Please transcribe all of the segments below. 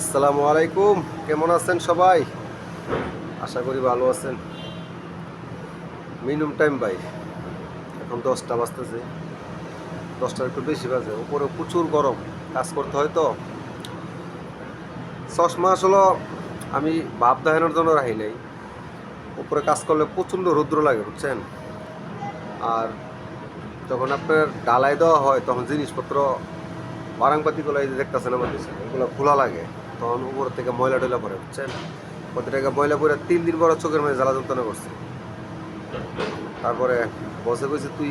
আসসালামু আলাইকুম, কেমন আছেন সবাই? আশা করি ভালো আছেন। মিনিমাম টাইম ভাই, এখন 10টা বাজতেছে। 10টার একটু বেশি বাজে, উপরে প্রচুর গরম, কাজ করতে হয় তো। চশমা আসলে আমি ভাব দেখানোর জন্য রাখি নাই। উপরে কাজ করলে প্রচণ্ড রৌদ্র লাগে, বুঝছেন। আর যখন আপনার ডালাই দেওয়া হয় তখন জিনিসপত্র বারাংপাতিগুলো এই যে দেখতেছেন আমার পিছনে, এগুলো খোলা লাগে, তখন উপর থেকে ময়লা টয়লা পড়ে, বুঝছেন। প্রতিটাকে ময়লা পরে 3 দিন পরে চোখের মধ্যে জ্বালা যন্ত্রণা করছে। তারপরে বসে কইছে তুই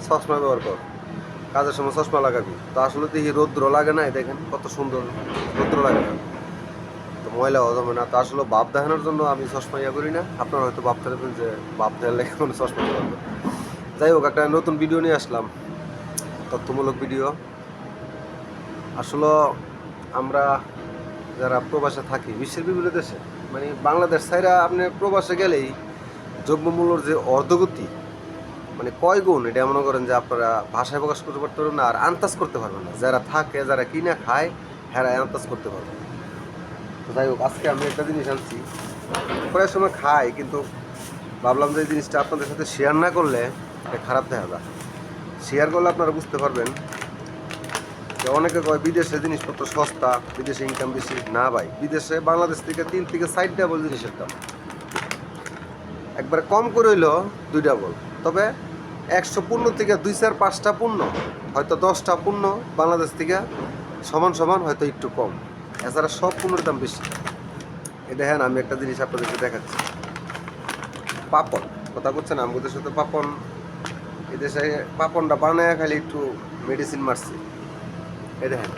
চশমা ব্যবহার কর, কাজের সময় চশমা লাগাবি। তো আসলে দেখি রৌদ্র লাগে না, দেখেন কত সুন্দর রৌদ্র লাগে না, তো ময়লা জমে না। তো আসলে ভাব দেখানোর জন্য আমি চশমা ইয়া করি না। আপনারা হয়তো ভাবতে পারবেন যে ভাব দেখার লেগে কোনো চশমা ব্যবহার করে। যাই হোক, একটা নতুন ভিডিও নিয়ে আসলাম, তথ্যমূলক ভিডিও। আসলে আমরা যারা প্রবাসে থাকি বিশ্বের বিভিন্ন দেশে, মানে বাংলাদেশ ছাইরা আপনি প্রবাসে গেলেই দ্রব্যমূল্যর যে অর্ধগতি, মানে কয় গুণ, এটা মনে করেন যে আপনারা ভাষায় প্রকাশ করতে পারবেন না, আর আন্দাজ করতে পারবেন না। যারা থাকে, যারা কিনা খায়, হ্যাঁ আন্দাজ করতে পারবে। তো যাই হোক, আজকে আমি একটা জিনিস আনছি, প্রায় সময় খাই, কিন্তু ভাবলাম যে এই জিনিসটা আপনাদের সাথে শেয়ার না করলে এটা খারাপ দেখা যায়। শেয়ার করলে আপনারা বুঝতে পারবেন যে অনেকে কয় বিদেশে জিনিসপত্র সস্তা, বিদেশে ইনকাম বেশি। না ভাই, বিদেশে বাংলাদেশ থেকে 3 থেকে 4 ডাবল জিনিসের দাম। একবারে কম করে হইলো 2 ডাবল। তবে 100 পণ্য থেকে 2-4-5টা পণ্য, হয়তো 10টা পণ্য বাংলাদেশ থেকে সমান সমান, হয়তো একটু কম। এছাড়া সব পণ্যের দাম বেশি। এই দেখেন, আমি একটা জিনিস আপনাদেরকে দেখাচ্ছি। পাপন কথা বলছেন, আমাদের সাথে পাপন, এদেশে পাপনটা বানায় খালি একটু মেডিসিন মারছি। এই দেখেন,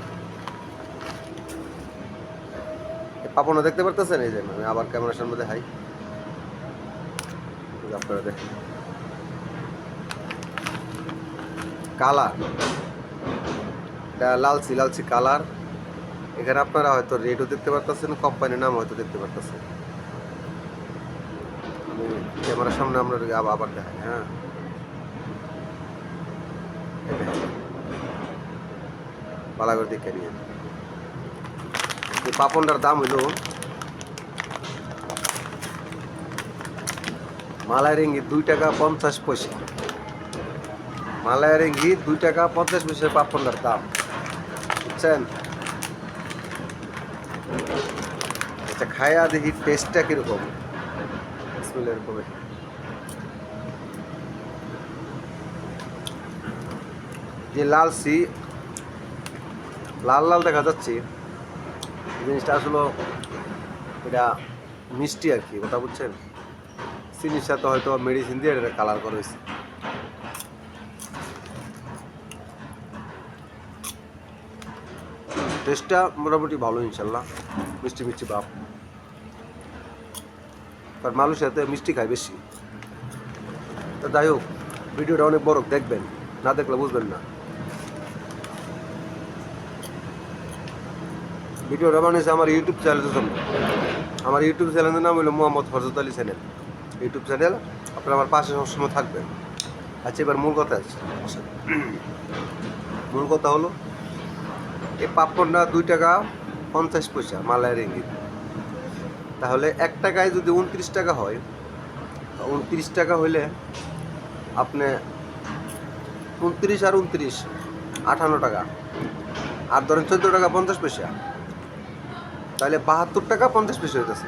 পাপনটা দেখতে পারতেছেন? এই যে আমি আবার ক্যামেরার সামনে দেখাই, আপনারা দেখেন কালার, এটা লালচি লালচি কালার। এখানে আপনারা হয়তো রেটও দেখতে পারতেছেন, কোম্পানির নাম হয়তো দেখতে পারতেছেন। আমি ক্যামেরার সামনে আপনাদেরকে আবার দেখাই। হ্যাঁ, বালাগড় দেখে নিয়ে এই পাপনটার দাম হইল মালায় রিঙ্গিত 2 টাকা 50 পয়সা। মালায় রিঙ্গিত 2 টাকা 50 পয়সা পাপনটার দাম, বুঝছেন। আচ্ছা, খায়া দেখি টেস্টটা কিরকম। এরকম যে লালচি লাল লাল দেখা যাচ্ছে, জিনিসটা আসলে এটা মিষ্টি আর কি, কথা বুঝছেন। চিনির সাথে হয়তো মেডিসিন দিয়ে এটা কালার করা হয়েছে। টেস্টটা মোটামুটি ভালো, ইনশাল্লাহ। মিষ্টি মিষ্টি ভাব, কারণ মানুষ সাথে মিষ্টি খায় বেশি। তো যাই হোক, ভিডিওটা অনেক বড়, দেখবেন, না দেখলে বুঝবেন না। ভিডিওটা বানিয়েছে আমার ইউটিউব চ্যানেলের জন্য। আমার ইউটিউব চ্যানেলের নাম হলো Mohammad Forzat Ali channel, YouTube channel. আপনারা আমার পাশে সবসময় থাকবেন। আচ্ছা, এবার মূল কথা আছে। মূল কথা হলো, এই পাপড়টা 2 টাকা 50 পয়সা মালায় রিঙ্গিত। তাহলে 1 টাকায় যদি 29 টাকা হয়, 29 টাকা হইলে আপনি 29 আর 29 58 টাকা, আর ধরেন 14 টাকা 50 পয়সা, তাহলে 72 টাকা 50 পয়সা হইতেছে।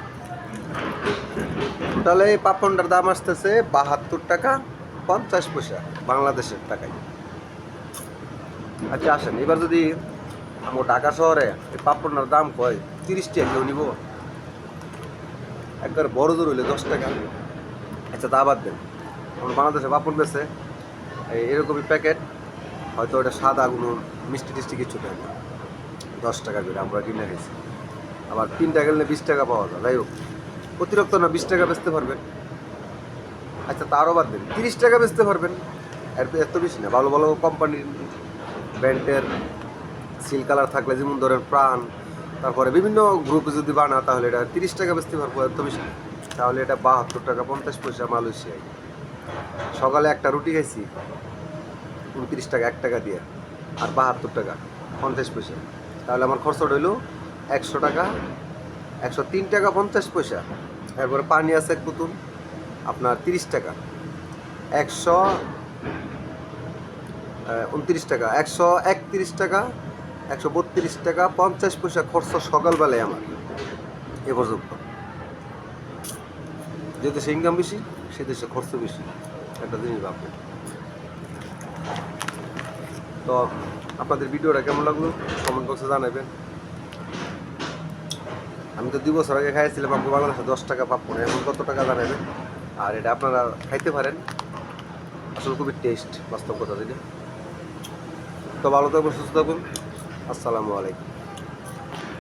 টোটালে এই পাপড়টার দাম আসতেছে 72 টাকা 50 পয়সা বাংলাদেশের টাকায়। আচ্ছা আসেন, এবার যদি আমার ঢাকা শহরে এই পাপড়টার দাম কয় 30 টাকা, কেউ নিব? একবার বড় জোর হইলে 10 টাকা। আচ্ছা, তা বাদ দেন, আমার বাংলাদেশে পাপড় বেছে এরকমই প্যাকেট, হয়তো ওটা সাদা কোনো মিষ্টি টিষ্টি কিছু দেয় না, 10 টাকা করে আমরা কিনে গেছি। আবার 3টা গেলে 20 টাকা পাওয়া যায়। যাই হোক, অতিরিক্ত না 20 টাকা বেচতে পারবেন। আচ্ছা, তারও বাদ দেন, 30 টাকা বেচতে পারবেন। এত বেশি না, ভালো ভালো কোম্পানির ব্র্যান্ডের সিল কালার থাকলে, যেমন ধরেন প্রাণ, তারপরে বিভিন্ন গ্রুপে যদি বানা, তাহলে এটা 30 টাকা বেচতে পারবো, এত বেশি না। তাহলে এটা 72 টাকা 50 পয়সা মালয়েশিয়ায়। সকালে একটা রুটি খাইছি 29 টাকা 1 টাকা দিয়ে, আর 72 টাকা 50 পয়সা। তাহলে আমার খরচটা হইল 100 টাকা, 103 টাকা 50 পয়সা। এরপরে পানি আছে এক বোতল আপনার 30 টাকা, 129 টাকা, 131 টাকা, 132 টাকা 50 পয়সা খরচ সকালবেলায় আমার এ পর্যন্ত। যে দেশে ইনকাম বেশি সে দেশে খরচ বেশি, একটা জিনিস ভাববেন। তো আপনাদের ভিডিওটা কেমন লাগলো কমেন্ট বক্সে জানাবেন। আমি তো 2 বছর আগে খাইছিলাম আমাকে বাংলাদেশে 10 টাকা পাবো না, এখন কত টাকা জানাবেন। আর এটা আপনারা খাইতে পারেন, আসলে খুবই টেস্ট, বাস্তব কথা যেটা। তো ভালো থাকবেন, সুস্থ থাকুন, আসসালামু আলাইকুম।